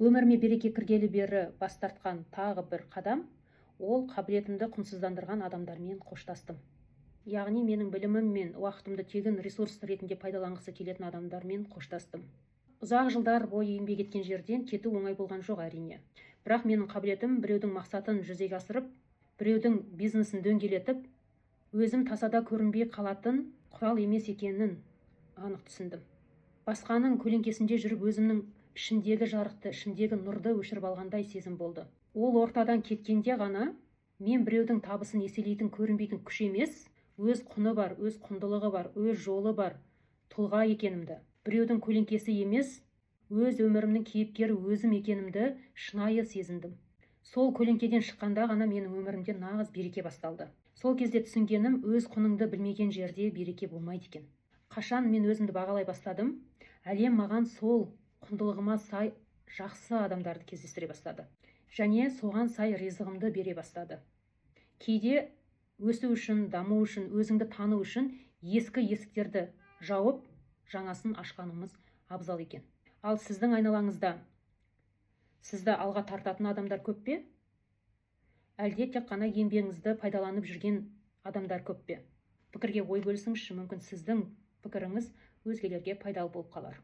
Өміріме береке кіргелі бері бас тартқан тағы бір қадам, ол қабілетімді құнсыздандырған адамдармен қоштастым. Яғни менің білімім мен уақытымды тегін ресурс ретінде пайдаланғысы келетін адамдармен қоштастым. Ұзақ жылдар бойы еңбек еткен жерден кету оңай болған жоқ әрине. Бірақ менің қабілетім біреудің мақсатын жүзеге асырып, біреудің бизнесін дөңгелетіп, өзім тасада көрінбей қалатын құрал емес екенін анық түсіндім. Басқаның көлеңкесінде жүріп өзімнің ішіндегі жарықты, ішіндегі нұрды өшіріп алғандай сезім болды. Ол ортадан кеткенде ғана мен біреудің табысын еселейтін көрінбейтін күш емес, өз құны бар, өз құндылығы бар, өз жолы бар тұлға екенімді, біреудің көлеңкесі емес, өз өмірімнің кейіпкері өзім екенімді шынайы сезіндім. Сол көлеңкеден шыққанда ғана менің өмірімде нағыз береке басталды. Сол кезде түсінгенім, өз құныңды білмеген жерде береке болмайды екен. Қашан мен өзімді бағалай бастадым, әлем маған сол құндылығыма сай жақсы адамдарды кездестіре бастады. Және соған сай ризығымды бере бастады. Кейде өсу үшін, даму үшін, өзіңді тану үшін ескі есіктерді жауып, жаңасын ашқанымыз абзал екен. Ал сіздің айналаңызда сізді алға тартатын адамдар көп пе? Әлде тек қана еңбегіңізді пайдаланып жүрген адамдар көп пе? Пікірге ой бөлісіңізші, мүмкін сіздің пікіріңіз өзгелерге пайдалы болып қалар.